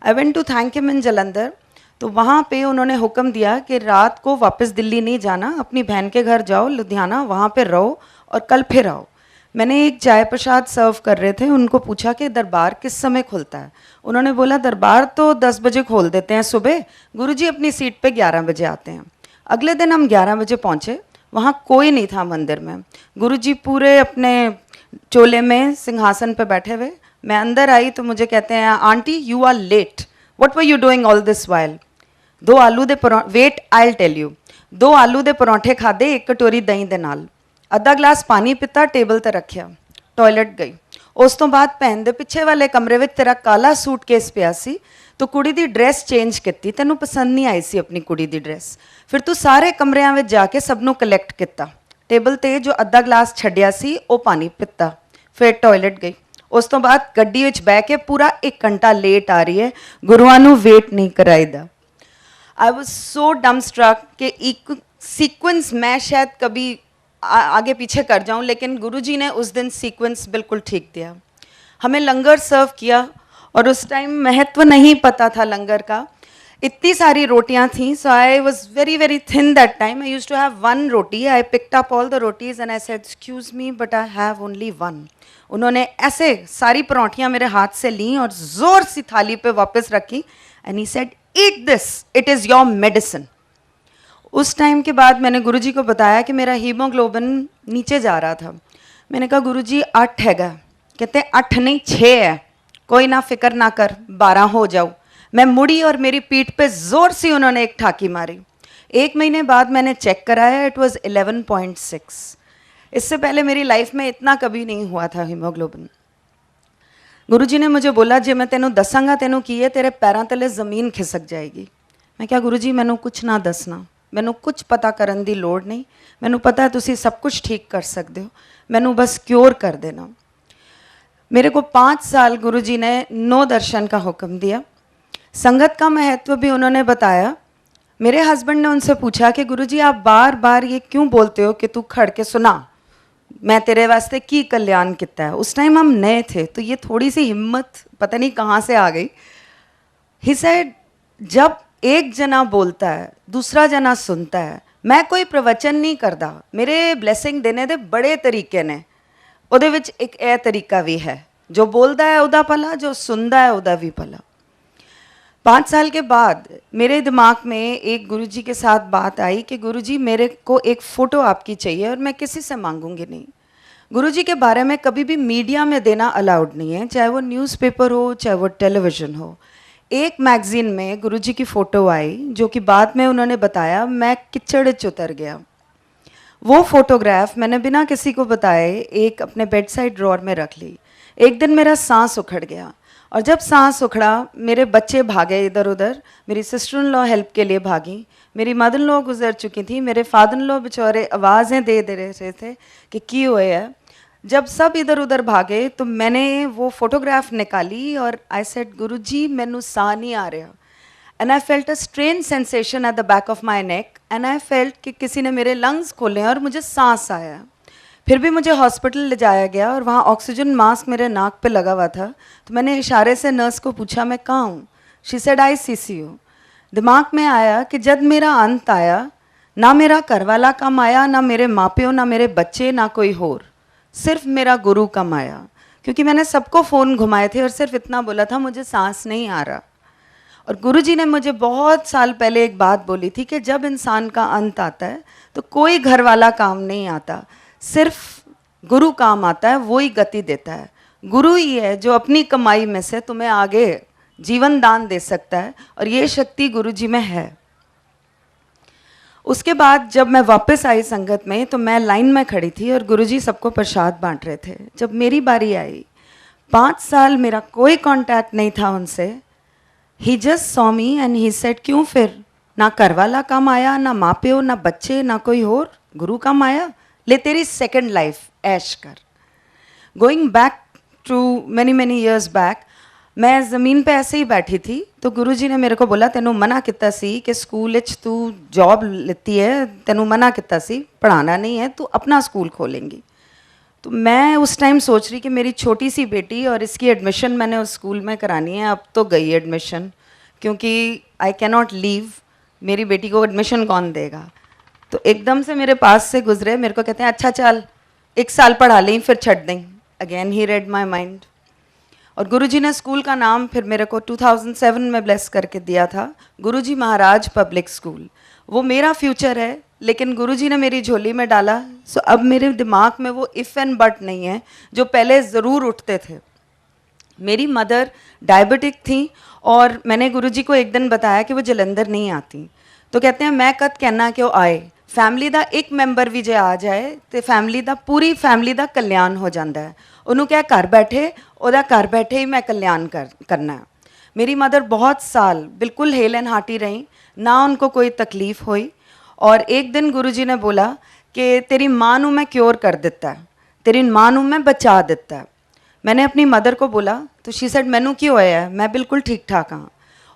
I went to thank him in Jalandhar. तो वहाँ पे उन्होंने हुक्म दिया कि रात को वापस दिल्ली नहीं जाना, अपनी बहन के घर जाओ लुधियाना, वहाँ पे रहो और कल फिर आओ। मैंने एक चाय प्रसाद सर्व कर रहे थे, उनको पूछा कि दरबार किस समय खुलता है। उन्होंने बोला दरबार तो 10 बजे खोल देते हैं सुबह, गुरुजी अपनी सीट पे 11 बजे आते हैं। अगले दिन हम 11 बजे पहुँचे, वहाँ कोई नहीं था मंदिर में। गुरुजी पूरे अपने चोले में सिंहासन पे बैठे हुए। मैं अंदर आई तो मुझे कहते हैं aunty you are late, what were you doing all this while. 2 आलू दे wait I will tell you. 2 आलू दे परौंठे खाधे, 1 कटोरी दही दे नाल, ਅੱਧਾ ਗਲਾਸ ਪਾਣੀ ਪੀਤਾ, ਟੇਬਲ ਤੇ ਰੱਖਿਆ, ਟਾਇਲਟ ਗਈ। ਉਸ ਤੋਂ ਬਾਅਦ ਭੈਣ ਦੇ ਪਿੱਛੇ ਵਾਲੇ ਕਮਰੇ ਵਿੱਚ ਤੇਰਾ ਕਾਲਾ ਸੂਟਕੇਸ ਪਿਆ ਸੀ, ਤੂੰ ਕੁੜੀ ਦੀ ਡਰੈਸ ਚੇਂਜ ਕੀਤੀ, ਤੈਨੂੰ ਪਸੰਦ ਨਹੀਂ ਆਈ ਸੀ ਆਪਣੀ ਕੁੜੀ ਦੀ ਡਰੈਸ। ਫਿਰ ਤੂੰ ਸਾਰੇ ਕਮਰਿਆਂ ਵਿੱਚ ਜਾ ਕੇ ਸਭ ਨੂੰ ਕਲੈਕਟ ਕੀਤਾ, ਟੇਬਲ ਤੇ ਜੋ ਅੱਧਾ ਗਲਾਸ ਛੱਡਿਆ ਸੀ ਉਹ ਪਾਣੀ ਪੀਤਾ, ਫਿਰ ਟਾਇਲਟ ਗਈ। ਉਸ ਤੋਂ ਬਾਅਦ ਗੱਡੀ ਵਿੱਚ ਬਹਿ ਕੇ ਪੂਰਾ 1 ਘੰਟਾ ਲੇਟ ਆ ਰਹੀ ਹੈ, ਗੁਰੂਆਂ ਨੂੰ ਵੇਟ ਨਹੀਂ ਕਰਾਈਦਾ। आई वॉज सो डम स्ट्रक कि एक सीक्वेंस मैं शायद कभी आगे पीछे कर जाऊं, लेकिन गुरुजी ने उस दिन सीक्वेंस बिल्कुल ठीक दिया। हमें लंगर सर्व किया और उस टाइम महत्व नहीं पता था लंगर का, इतनी सारी रोटियां थी। So I was very very thin that time. I use to have 1 roti. I picked up all the rotis and I said excuse me but I have only 1। उन्होंने ऐसे सारी परोठियाँ मेरे हाथ से ली और ज़ोर सी थाली पे वापस रखी and he said eat this, it is your medicine. उस टाइम के बाद मैंने गुरुजी को बताया कि मेरा हीमोग्लोबिन नीचे जा रहा था। मैंने कहा गुरुजी 8 हैगा। कहते 8 नहीं 6 है। कोई ना फिक्र ना कर, 12 हो जाओ। मैं मुड़ी और मेरी पीठ पे ज़ोर से उन्होंने एक ठाकी मारी। 1 महीने बाद मैंने चेक कराया, इट वाज 11.6। इससे पहले मेरी लाइफ में इतना कभी नहीं हुआ था हीमोग्लोबिन। गुरुजी ने मुझे बोला जे मैं तेनों दसांगा तेनों की है, तेरे पैरों तले ज़मीन खिसक जाएगी। मैं क्या गुरुजी मैनू कुछ ना दसना, मैनू कुछ पता करन दी लोड़ नहीं, मैनू पता है तुसी सब कुछ ठीक कर सकते हो, मैनू बस क्योर कर देना। मेरे को 5 साल गुरुजी ने 9 दर्शन का हुक्म दिया। संगत का महत्व भी उन्होंने बताया। मेरे हस्बैंड ने उनसे पूछा कि गुरुजी आप बार बार ये क्यों बोलते हो कि तू खड़ के सुना, मैं तेरे वास्ते की कल्याण किता है। उस टाइम हम नए थे तो ये थोड़ी सी हिम्मत पता नहीं कहाँ से आ गई। ही सेड जब एक जना बोलता है दूसरा जना सुनता है, मैं कोई प्रवचन नहीं करता, मेरे ब्लैसिंग देने दे बड़े तरीके ने, ਉਹਦੇ ਵਿੱਚ एक यह तरीका भी है, जो बोलता है उदा भला, जो सुनता है उदा भी भला। 5 साल के बाद मेरे दिमाग में एक गुरुजी के साथ बात आई कि गुरुजी मेरे को एक फ़ोटो आपकी चाहिए और मैं किसी से मांगूंगी नहीं। गुरुजी के बारे में कभी भी मीडिया में देना अलाउड नहीं है, चाहे वो न्यूज़पेपर हो चाहे वो टेलीविज़न हो। एक मैगज़ीन में गुरुजी की फ़ोटो आई जो कि बाद में उन्होंने बताया मैं कीचड़ च उतर गया। वो फ़ोटोग्राफ मैंने बिना किसी को बताए एक अपने बेड साइड ड्रॉर में रख ली। एक दिन मेरा सांस उखड़ गया और जब सांस उखड़ा मेरे बच्चे भागे इधर उधर, मेरी सिस्टर इन लॉ हेल्प के लिए भागी, मेरी मदर इन लॉ गुजर चुकी थी, मेरे फादर इन लॉ बेचारे आवाज़ें दे रहे थे कि की हुए है। जब सब इधर उधर भागे तो मैंने वो फ़ोटोग्राफ निकाली और आई सेड गुरुजी मैनू साह नहीं आ रहा। And I felt a strange sensation at the back of my neck and I felt कि किसी ने मेरे लंग्स खोले और मुझे सांस आया। फिर भी मुझे हॉस्पिटल ले जाया गया और वहाँ ऑक्सीजन मास्क मेरे नाक पे लगा हुआ था। तो मैंने इशारे से नर्स को पूछा मैं कहाँ हूँ। She said ICCU। दिमाग में आया कि जब मेरा अंत आया ना मेरा घरवाला कम आया, ना मेरे माँ प्यो, ना मेरे बच्चे, ना कोई होर, सिर्फ मेरा गुरु कम आया। क्योंकि मैंने सबको फ़ोन घुमाए थे और सिर्फ इतना बोला था मुझे सांस नहीं आ रहा। और गुरुजी ने मुझे बहुत साल पहले एक बात बोली थी कि जब इंसान का अंत आता है तो कोई घर वाला काम नहीं आता, सिर्फ गुरु काम आता है, वो ही गति देता है। गुरु ही है जो अपनी कमाई में से तुम्हें आगे जीवन दान दे सकता है और ये शक्ति गुरुजी में है। उसके बाद जब मैं वापस आई संगत में तो मैं लाइन में खड़ी थी और गुरुजी सबको प्रसाद बांट रहे थे। जब मेरी बारी आई, 5 साल मेरा कोई कांटेक्ट नहीं था उनसे। He just saw me and he said क्यों फिर ना घरवाला कम आया, ना माँ प्यो, ना बच्चे, ना कोई और, गुरु कम आया, ले तेरी सेकंड लाइफ ऐश कर। Going back to many years back, मैं ज़मीन पे ऐसे ही बैठी थी तो गुरुजी ने मेरे को बोला तेनू मना किता सी कि स्कूल विच तू जॉब लेती है, तेनू मना किता सी, पढ़ाना नहीं है, तू अपना स्कूल खोलेंगी। तो मैं उस टाइम सोच रही कि मेरी छोटी सी बेटी और इसकी एडमिशन मैंने उस स्कूल में करानी है। अब तो गई एडमिशन, क्योंकि आई कैन नॉट लीव, मेरी बेटी को एडमिशन कौन देगा। तो एकदम से मेरे पास से गुजरे, मेरे को कहते हैं अच्छा चल 1 साल पढ़ा लें फिर छड़ दें। Again he red my mind. और गुरुजी ने स्कूल का नाम फिर मेरे को 2007 में ब्लेस करके दिया था, गुरुजी महाराज पब्लिक स्कूल। वो मेरा फ्यूचर है, लेकिन गुरुजी ने मेरी झोली में डाला। सो अब मेरे दिमाग में वो इफ़ एंड बट नहीं है जो पहले ज़रूर उठते थे। मेरी मदर डायबिटिक थी और मैंने गुरुजी को एक दिन बताया कि वो जलंधर नहीं आती, तो कहते हैं मैं कद कहना कि वो आए, फैमिली ਦਾ ਇੱਕ ਮੈਂਬਰ ਵੀ ਜੇ ਆ ਜਾਏ ਤੇ ਫੈਮਿਲੀ ਦਾ ਪੂਰੀ ਫੈਮਿਲੀ ਦਾ ਕਲਿਆਣ ਹੋ ਜਾਂਦਾ ਹੈ। ਉਹਨੂੰ ਕਿਹਾ ਘਰ ਬੈਠੇ, ਉਹਦਾ ਘਰ ਬੈਠੇ ਹੀ ਮੈਂ कल्याण करना है। मेरी मदर बहुत साल बिल्कुल हेल एंड हार्टी रही, ना उनको कोई तकलीफ़ हुई। और एक दिन गुरुजी ने बोला कि तेरी माँ नू मैं क्योर कर दिता है, तेरी माँ नू मैं बचा दिता है। मैंने अपनी मदर को बोला तो शी सेड मैनू क्यों होया है, मैं बिल्कुल ठीक ठाक हाँ।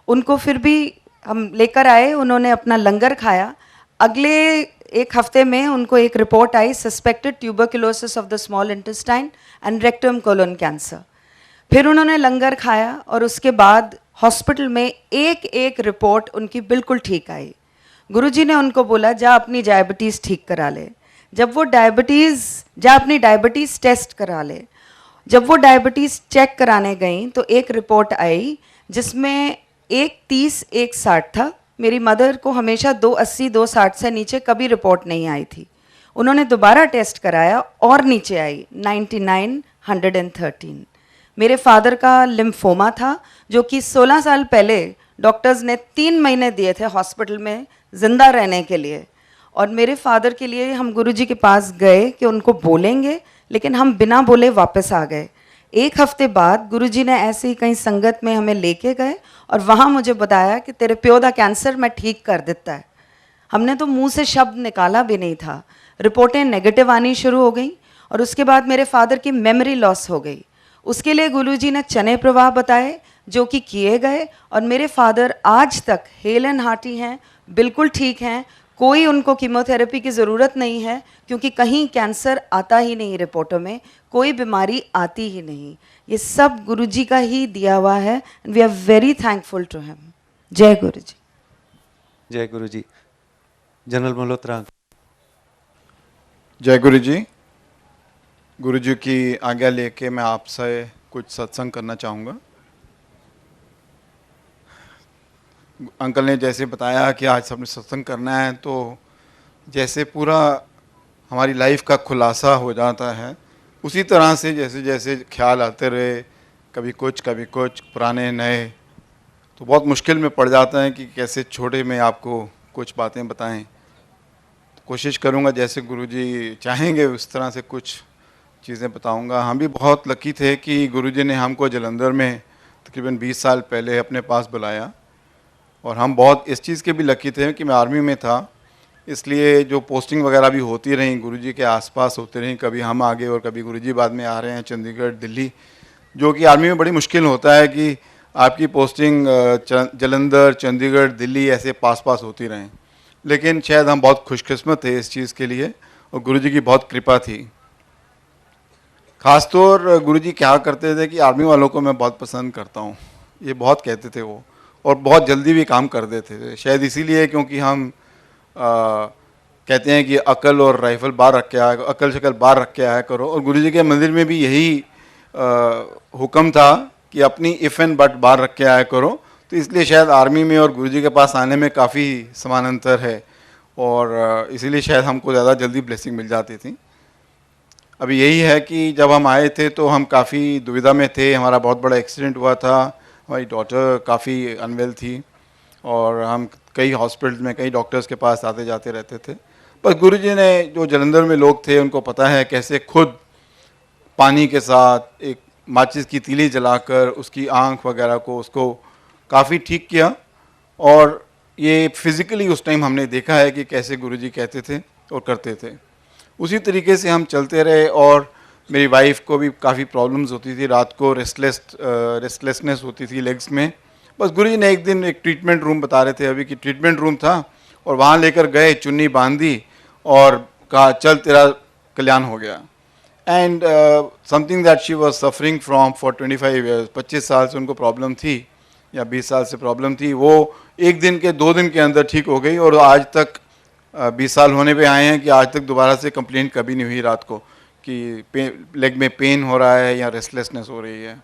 उनको फिर भी हम लेकर आए, उन्होंने अपना लंगर खाया। अगले 1 हफ्ते में उनको एक रिपोर्ट आई, suspected tuberculosis of the small intestine and rectum colon cancer. फिर उन्होंने लंगर खाया और उसके बाद हॉस्पिटल में एक रिपोर्ट उनकी बिल्कुल ठीक आई। गुरुजी ने उनको बोला जा अपनी डायबिटीज़ ठीक करा ले। जब वो जा अपनी डायबिटीज़ टेस्ट करा ले। जब वो डायबिटीज़ चेक कराने गई तो एक रिपोर्ट आई जिसमें 1:30 1:60 था। मेरी मदर को हमेशा 2:80 2:60 से नीचे कभी रिपोर्ट नहीं आई थी। उन्होंने दोबारा टेस्ट कराया और नीचे आई 99 113। मेरे फादर का लिम्फोमा था जो कि 16 साल पहले डॉक्टर्स ने 3 महीने दिए थे हॉस्पिटल में ज़िंदा रहने के लिए। और मेरे फादर के लिए हम गुरुजी के पास गए कि उनको बोलेंगे, लेकिन हम बिना बोले वापस आ गए। 1 हफ्ते बाद गुरुजी ने ऐसे ही कहीं संगत में हमें लेके गए और वहाँ मुझे बताया कि तेरे प्यो दा कैंसर मैं ठीक कर देता है। हमने तो मुंह से शब्द निकाला भी नहीं था, रिपोर्टें नेगेटिव आनी शुरू हो गई और उसके बाद मेरे फादर की मेमोरी लॉस हो गई। उसके लिए गुरुजी ने चने प्रवाह बताए जो कि किए गए और मेरे फादर आज तक हेल एंड हार्टी हैं, बिल्कुल ठीक हैं। कोई उनको कीमोथेरेपी की ज़रूरत नहीं है क्योंकि कहीं कैंसर आता ही नहीं, रिपोर्टों में कोई बीमारी आती ही नहीं। ये सब गुरुजी का ही दिया हुआ है and we are very thankful to him. जय गुरुजी। जय गुरु जी। जनरल मल्होत्रा। जय गुरु जी। गुरु जी की आज्ञा लेके मैं आपसे कुछ सत्संग करना चाहूँगा। अंकल ने जैसे बताया कि आज सबने सत्संग करना है, तो जैसे पूरा हमारी लाइफ का खुलासा हो जाता है, उसी तरह से जैसे जैसे ख्याल आते रहे, कभी कुछ पुराने नए, तो बहुत मुश्किल में पड़ जाता है कि कैसे छोटे में आपको कुछ बातें बताएं। तो कोशिश करूंगा जैसे गुरुजी चाहेंगे उस तरह से कुछ चीज़ें बताऊंगा। हम भी बहुत लकी थे कि गुरुजी ने हमको जलंधर में तकरीबन 20 साल पहले अपने पास बुलाया, और हम बहुत इस चीज़ के भी लकी थे कि मैं आर्मी में था, इसलिए जो पोस्टिंग वगैरह भी होती रही गुरुजी के आसपास होती रही, कभी हम आगे और कभी गुरुजी बाद में आ रहे हैं चंडीगढ़ दिल्ली, जो कि आर्मी में बड़ी मुश्किल होता है कि आपकी पोस्टिंग जलंधर चंडीगढ़ दिल्ली ऐसे पास होती रहें। लेकिन शायद हम बहुत खुशकिस्मत थे इस चीज़ के लिए, और गुरुजी की बहुत कृपा थी। ख़ासतौर गुरुजी क्या करते थे कि आर्मी वालों को मैं बहुत पसंद करता हूँ, ये बहुत कहते थे वो, और बहुत जल्दी भी काम कर देते थे। शायद इसीलिए क्योंकि हम कहते हैं कि अकल और राइफल बाहर रख के आया, अकल शक्ल बाहर रख के आया करो, और गुरुजी के मंदिर में भी यही हुक्म था कि अपनी इफ़ एंड बट बाहर रख के आया करो। तो इसलिए शायद आर्मी में और गुरुजी के पास आने में काफ़ी समानांतर है, और इसीलिए शायद हमको ज़्यादा जल्दी ब्लेसिंग मिल जाती थी। अभी यही है कि जब हम आए थे तो हम काफ़ी दुविधा में थे, हमारा बहुत बड़ा एक्सीडेंट हुआ था, हमारी डॉटर काफ़ी अनवेल थी, और हम कई हॉस्पिटल में कई डॉक्टर्स के पास आते जाते रहते थे। पर गुरुजी ने, जो जलंधर में लोग थे उनको पता है कैसे खुद पानी के साथ एक माचिस की तीली जलाकर उसकी आँख वगैरह को उसको काफ़ी ठीक किया, और ये फिज़िकली उस टाइम हमने देखा है कि कैसे गुरुजी कहते थे और करते थे। उसी तरीके से हम चलते रहे और मेरी वाइफ को भी काफ़ी प्रॉब्लम्स होती थी, रात को रेस्टलेसनेस होती थी लेग्स में। बस गुरुजी ने एक दिन एक ट्रीटमेंट रूम बता रहे थे अभी कि ट्रीटमेंट रूम था, और वहाँ लेकर गए, चुन्नी बांधी और कहा चल तेरा कल्याण हो गया। And something that she was suffering from for 25 years, 25 साल से उनको प्रॉब्लम थी या 20 साल से प्रॉब्लम थी, वो एक दिन के 2 दिन के अंदर ठीक हो गई। और आज तक 20 साल होने पे आए हैं कि आज तक दोबारा से कंप्लेंट कभी नहीं हुई रात को कि लेग में पेन हो रहा है या रेस्टलेसनेस हो रही है।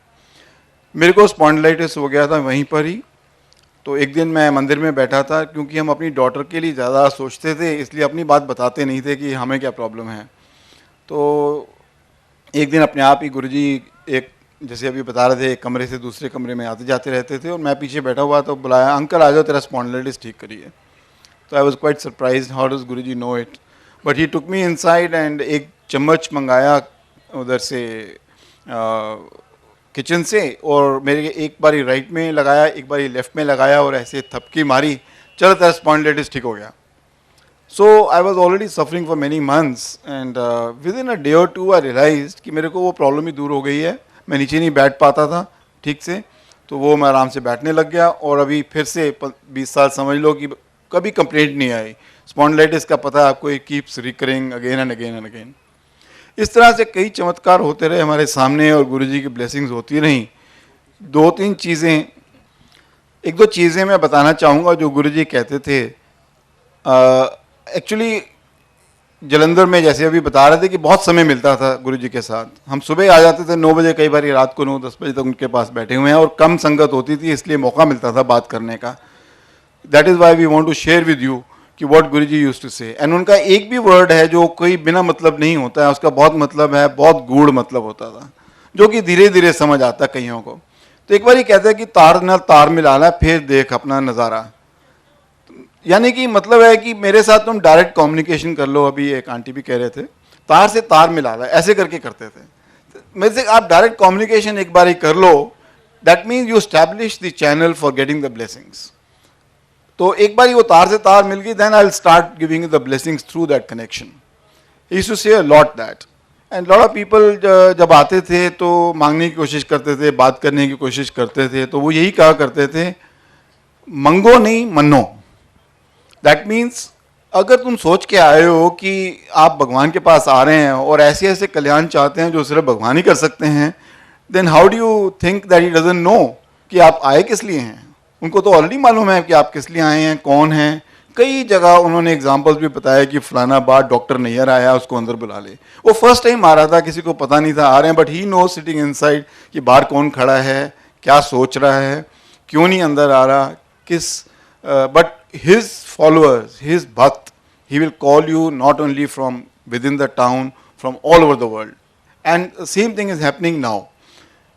मेरे को स्पॉन्डिलाइटिस हो गया था वहीं पर ही। तो एक दिन मैं मंदिर में बैठा था, क्योंकि हम अपनी डॉटर के लिए ज़्यादा सोचते थे इसलिए अपनी बात बताते नहीं थे कि हमें क्या प्रॉब्लम है। तो एक दिन अपने आप ही गुरुजी एक, जैसे अभी बता रहे थे, एक कमरे से दूसरे कमरे में आते जाते रहते थे और मैं पीछे बैठा हुआ, तो बुलाया, अंकल आ जाओ तेरा स्पॉन्डिलाइटिस ठीक करिए। तो I was quite surprise, how does Guruji know it, but he took me inside and एक चम्मच मंगाया उधर से किचन से, और मेरे एक बारी राइट में लगाया, एक बारी लेफ्ट में लगाया और ऐसे थपकी मारी, चलो तेरा स्पॉन्डिलाइटिस ठीक हो गया। So I was already suffering for many months and within a day or two I realize कि मेरे को वो प्रॉब्लम ही दूर हो गई है। मैं नीचे नहीं बैठ पाता था ठीक से, तो वो मैं आराम से बैठने लग गया। और अभी फिर से 20 साल समझ लो कि कभी कंप्लेंट नहीं आई। स्पॉन्डिलाइटिस का पता है आपको, it keeps recurring again and again and again. इस तरह से कई चमत्कार होते रहे हमारे सामने और गुरुजी की ब्लेसिंग्स होती रहीं। 2-3 चीज़ें, 1-2 चीज़ें मैं बताना चाहूँगा जो गुरुजी कहते थे। एक्चुअली जलंधर में जैसे अभी बता रहे थे कि बहुत समय मिलता था गुरुजी के साथ। हम सुबह आ जाते थे 9 बजे, कई बार रात को 9-10 बजे तक उनके पास बैठे हुए हैं, और कम संगत होती थी इसलिए मौका मिलता था बात करने का। That is why we want to share with you कि what Guruji used to say. And उनका एक भी वर्ड है जो कोई बिना मतलब नहीं होता है, उसका बहुत मतलब है, बहुत गूढ़ मतलब होता था, जो कि धीरे धीरे समझ आता कईयों को। तो एक बार ही कहते हैं कि तार न तार मिलाना, फिर देख अपना नज़ारा। यानी कि मतलब है कि मेरे साथ तुम डायरेक्ट कम्युनिकेशन कर लो। अभी एक आंटी भी कह रहे थे तार से तार मिला ला, ऐसे करके करते थे। मेरे से आप डायरेक्ट कम्युनिकेशन एक बार ही कर लो, that means you establish the channel for getting the blessings. तो एक बार ही वो तार से तार मिल गई, then I will start giving the blessings through that connection. He used to say a lot that. And lot of people जब आते थे तो मांगने की कोशिश करते थे, बात करने की कोशिश करते थे, तो वो यही कहा करते थे, मंगो नहीं मनो। दैट मीन्स अगर तुम सोच के आए हो कि आप भगवान के पास आ रहे हैं और ऐसे ऐसे कल्याण चाहते हैं जो सिर्फ भगवान ही कर सकते हैं, then how do you think that he doesn't know कि आप आए किस लिए हैं। उनको तो ऑलरेडी मालूम है कि आप किस लिए आए हैं, कौन हैं। कई जगह उन्होंने एग्जाम्पल्स भी बताया कि फलाना बार डॉक्टर नैयर आया, उसको अंदर बुला ले। वो फर्स्ट टाइम आ रहा था, किसी को पता नहीं था आ रहे हैं, but he know sitting inside कि बाहर कौन खड़ा है, क्या सोच रहा है, क्यों नहीं अंदर आ रहा, किस but his followers, his bhakt, he will call you not only from within the town, from all over the world. And the same thing is happening now.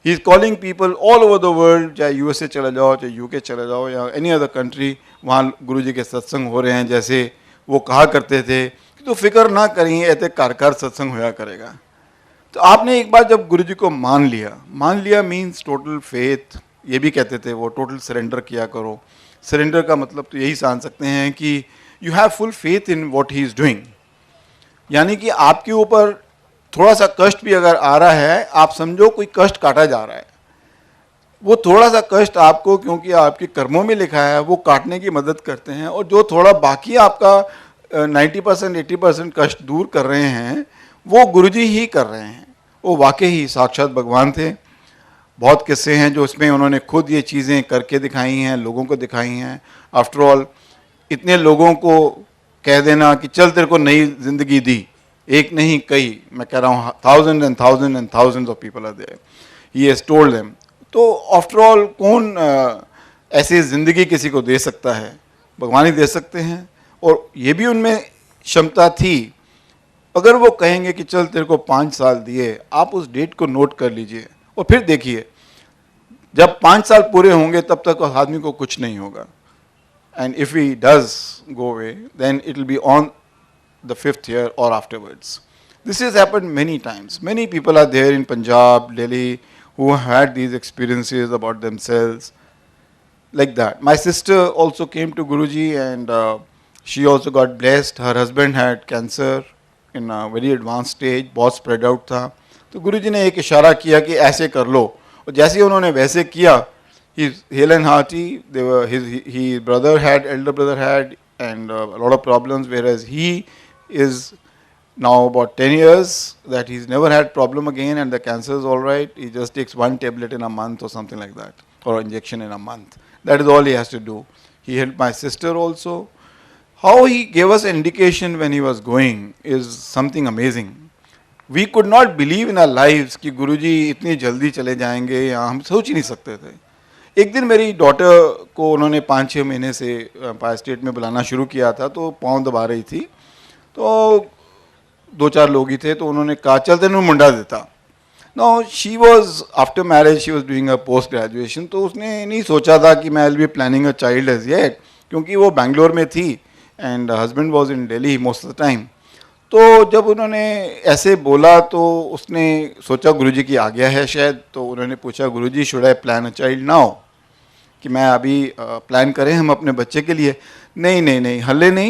He is calling people all over the world, चाहे USA चले जाओ, चाहे UK चले जाओ या any other country, वहाँ गुरुजी के सत्संग हो रहे हैं। जैसे वो कहा करते थे कि तो फिक्र ना करिए, ऐसे कार सत्संग होया करेगा। तो आपने एक बार जब गुरुजी को मान लिया मीन्स टोटल फेथ, ये भी कहते थे वो, टोटल सरेंडर किया करो। सरेंडर का मतलब तो यही जान सकते हैं कि you have full faith in what he is doing. यानी कि आपके ऊपर थोड़ा सा कष्ट भी अगर आ रहा है, आप समझो कोई कष्ट काटा जा रहा है, वो थोड़ा सा कष्ट आपको, क्योंकि आपके कर्मों में लिखा है, वो काटने की मदद करते हैं। और जो थोड़ा बाकी आपका 90% 80% कष्ट दूर कर रहे हैं, वो गुरुजी ही कर रहे हैं। वो वाकई ही साक्षात भगवान थे। बहुत किस्से हैं जो इसमें उन्होंने खुद ये चीज़ें करके दिखाई हैं, लोगों को दिखाई हैं। आफ्टर ऑल इतने लोगों को कह देना कि चल तेरे को नई जिंदगी दी, एक नहीं कई, मैं कह रहा हूँ thousand and thousand and thousands of people are there, he has told them. तो आफ्टर ऑल कौन ऐसी ज़िंदगी किसी को दे सकता है? भगवान ही दे सकते हैं। और ये भी उनमें क्षमता थी। अगर वो कहेंगे कि चल तेरे को 5 साल दिए, आप उस डेट को नोट कर लीजिए और फिर देखिए जब 5 साल पूरे होंगे तब तक उस आदमी को कुछ नहीं होगा। And if he does go away then it will be on the 5th year or afterwards. This has happened many times. Many people are there in Punjab, Delhi, who had these experiences about themselves. like that. My sister also came to Guruji, and she also got blessed. Her husband had cancer in a very advanced stage, बहुत spread out था. तो गुरुजी ने एक इशारा किया कि ऐसे कर लो, और जैसे ही उन्होंने वैसे किया, he's hale and hearty. They were his brother had, elder brother had, and a lot of problems, whereas he is now about 10 years that he's never had problem again, and the cancer is all right. He just takes one tablet in a month or something like that, or injection in a month. That is all he has to do. He helped my sister also. How he gave us an indication when he was going is something amazing. We could not believe in our lives कि गुरुजी इतनी जल्दी चले जाएंगे, या हम सोच ही नहीं सकते थे. एक दिन मेरी डॉटर को उन्होंने 5-6 महीने से एम्पायर स्टेट में बुलाना शुरू किया था, तो पाँव दबा रही थी, तो 2-4 लोग ही थे, तो उन्होंने कहा चल तेनू मुंडा देता. Now she was, after marriage she was doing a post graduation, तो उसने नहीं सोचा था कि मैं will be planning a child as yet, क्योंकि वो बैंगलोर में थी and husband was in Delhi most of the time. तो जब उन्होंने ऐसे बोला तो उसने सोचा गुरुजी की आज्ञा है शायद, तो उन्होंने पूछा Guruji should I plan a child now, कि मैं अभी प्लान करें हम अपने बच्चे के लिए. नहीं नहीं नहीं, हल्ले नहीं,